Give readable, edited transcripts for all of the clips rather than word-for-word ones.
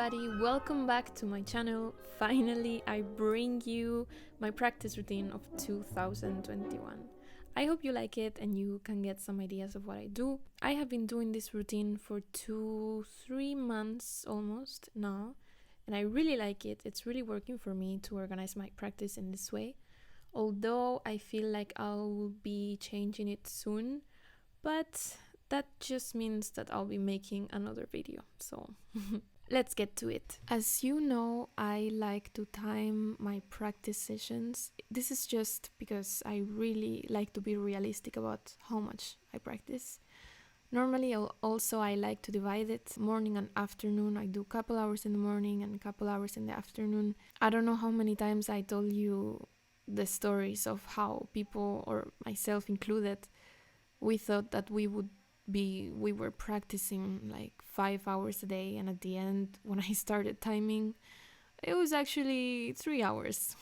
everybody, welcome back to my channel. Finally, I bring you my practice routine of 2021. I hope you like it and you can get some ideas of what I do. I have been doing this routine for 2-3 months almost now, and I really like it. It's really working for me to organize my practice in this way, although I feel like I'll be changing it soon, but that just means that I'll be making another video, so let's get to it. As you know, I like to time my practice sessions. This is just because I really like to be realistic about how much I practice. Normally, I like to divide it morning and afternoon. I do a couple hours in the morning and a couple hours in the afternoon. I don't know how many times I told you the stories of how people, or myself included, we thought that we were practicing like 5 hours a day, and at the end, when I started timing, it was actually 3 hours.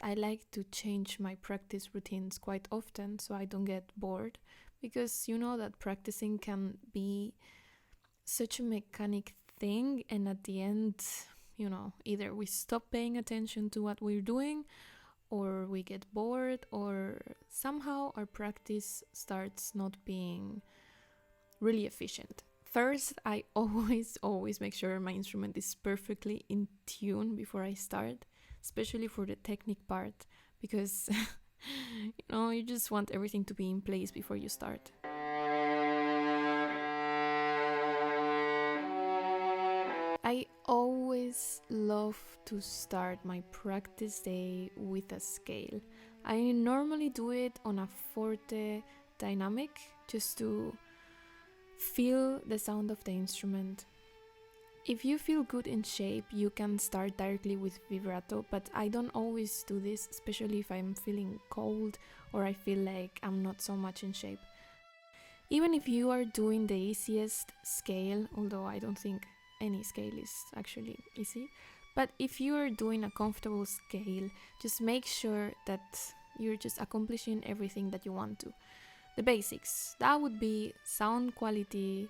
I like to change my practice routines quite often so I don't get bored, because you know that practicing can be such a mechanic thing, and at the end, either we stop paying attention to what we're doing, or we get bored, or somehow our practice starts not being really efficient. First, I always make sure my instrument is perfectly in tune before I start, especially for the technique part, because you just want everything to be in place before you start. I always love to start my practice day with a scale. I normally do it on a forte dynamic, just to feel the sound of the instrument. If you feel good in shape, you can start directly with vibrato, but I don't always do this, especially if I'm feeling cold or I feel like I'm not so much in shape. Even if you are doing the easiest scale, although I don't think any scale is actually easy, but if you are doing a comfortable scale, just make sure that you're just accomplishing everything that you want to. The basics, that would be sound quality,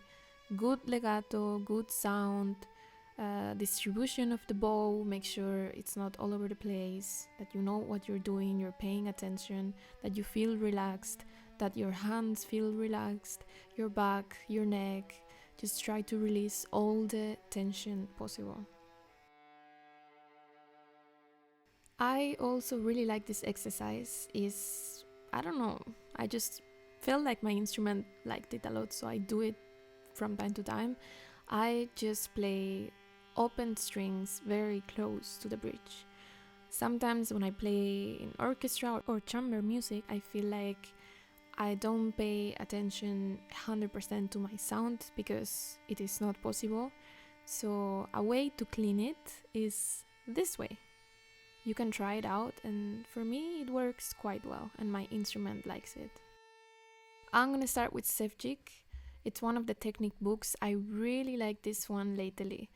good legato, good sound, distribution of the bow, make sure it's not all over the place, that you know what you're doing, you're paying attention, that you feel relaxed, that your hands feel relaxed, your back, your neck. Just try to release all the tension possible. I also really like this exercise. I just felt like my instrument liked it a lot, so I do it from time to time. I just play open strings very close to the bridge. Sometimes when I play in orchestra or chamber music, I feel like I don't pay attention 100% to my sound because it is not possible. So a way to clean it is this way. You can try it out, and for me it works quite well and my instrument likes it. I'm gonna start with Sevcik. It's one of the technique books. I really like this one lately.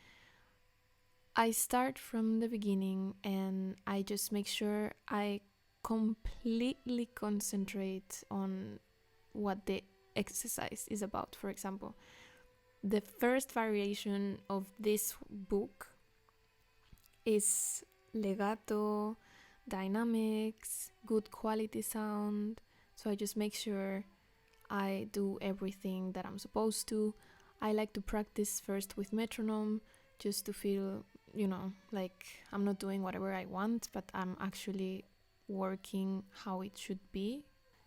I start from the beginning and I just make sure I completely concentrate on what the exercise is about. For example, the first variation of this book is legato, dynamics, good quality sound. So I just make sure I do everything that I'm supposed to. I like to practice first with metronome, just to feel, like I'm not doing whatever I want, but I'm actually working how it should be.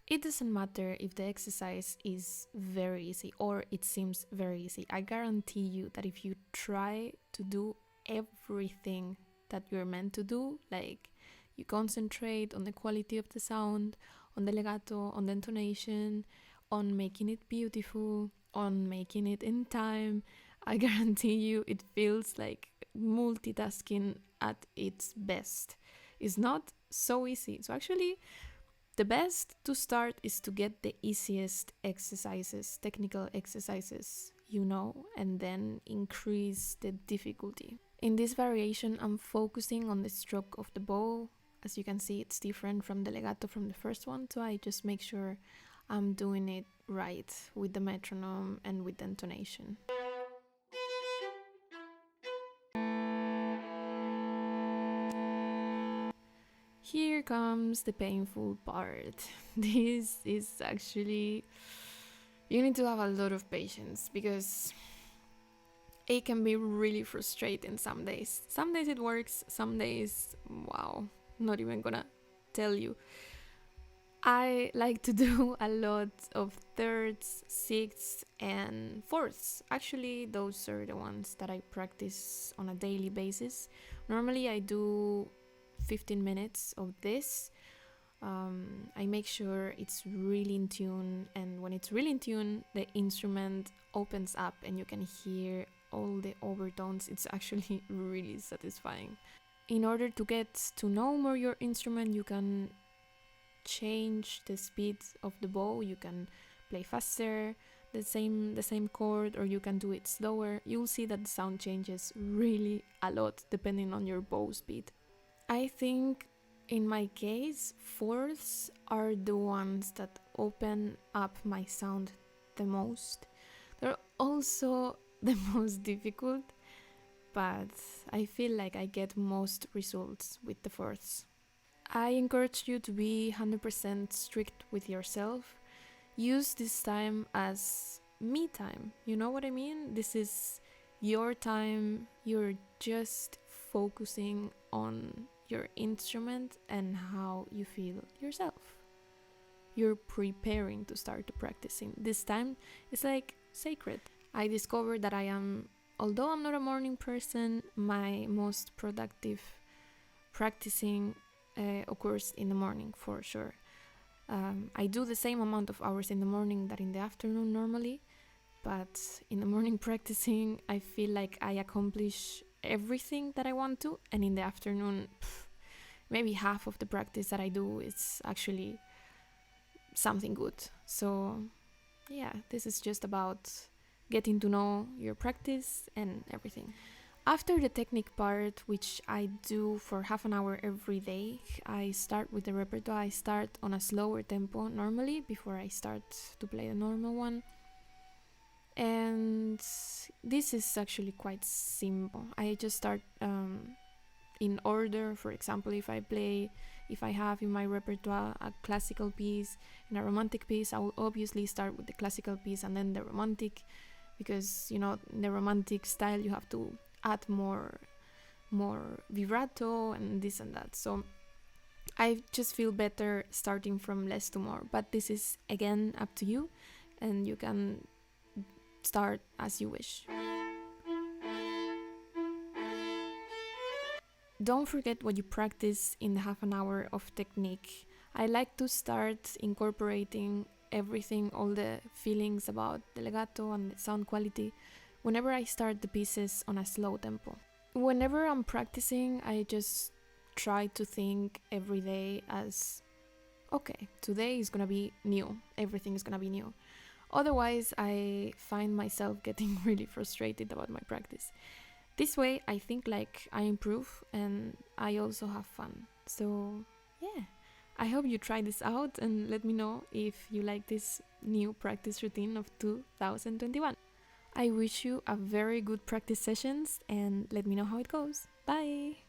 It doesn't matter if the exercise is very easy or it seems very easy. I guarantee you that if you try to do everything that you're meant to do, like you concentrate on the quality of the sound, on the legato, on the intonation, on making it beautiful, on making it in time, I guarantee you it feels like multitasking at its best. It's not so easy. So actually, the best to start is to get the easiest exercises, technical exercises, and then increase the difficulty. In this variation, I'm focusing on the stroke of the bow. As you can see, it's different from the legato from the first one, so I just make sure I'm doing it right with the metronome and with the intonation. Here comes the painful part. This is actually, you need to have a lot of patience because it can be really frustrating some days. Some days it works, some days, wow, not even gonna tell you. I like to do a lot of thirds, sixths, and fourths. Actually, those are the ones that I practice on a daily basis. Normally, I do 15 minutes of this. I make sure it's really in tune, and when it's really in tune, the instrument opens up and you can hear all the overtones. It's actually really satisfying. In order to get to know more your instrument, you can change the speed of the bow. You can play faster, the same chord, or you can do it slower. You'll see that the sound changes really a lot depending on your bow speed. I think in my case, fourths are the ones that open up my sound the most. They're also the most difficult, but I feel like I get most results with the fourths. I encourage you to be 100% strict with yourself. Use this time as me time. You know what I mean? This is your time. You're just focusing on your instrument and how you feel yourself. You're preparing to start practicing. This time is like sacred. I discovered that although I'm not a morning person, my most productive practicing occurs in the morning for sure. I do the same amount of hours in the morning that in the afternoon normally, but in the morning practicing, I feel like I accomplish everything that I want to, and in the afternoon, maybe half of the practice that I do is actually something good. So, yeah, this is just about getting to know your practice and everything. After the technique part, which I do for half an hour every day, I start with the repertoire. I start on a slower tempo normally before I start to play the normal one. And this is actually quite simple. I just start in order. For example, if I have in my repertoire a classical piece and a romantic piece, I will obviously start with the classical piece and then the romantic, because in the romantic style you have to add more vibrato and this and that. So I just feel better starting from less to more, but this is again up to you, and you can start as you wish. Don't forget what you practice in the half an hour of technique. I like to start incorporating everything, all the feelings about the legato and the sound quality, whenever I start the pieces on a slow tempo. Whenever I'm practicing, I just try to think every day as, okay, today is gonna be new, everything is gonna be new. Otherwise, I find myself getting really frustrated about my practice. This way, I think like I improve and I also have fun. So, yeah, I hope you try this out and let me know if you like this new practice routine of 2021. I wish you a very good practice sessions and let me know how it goes. Bye!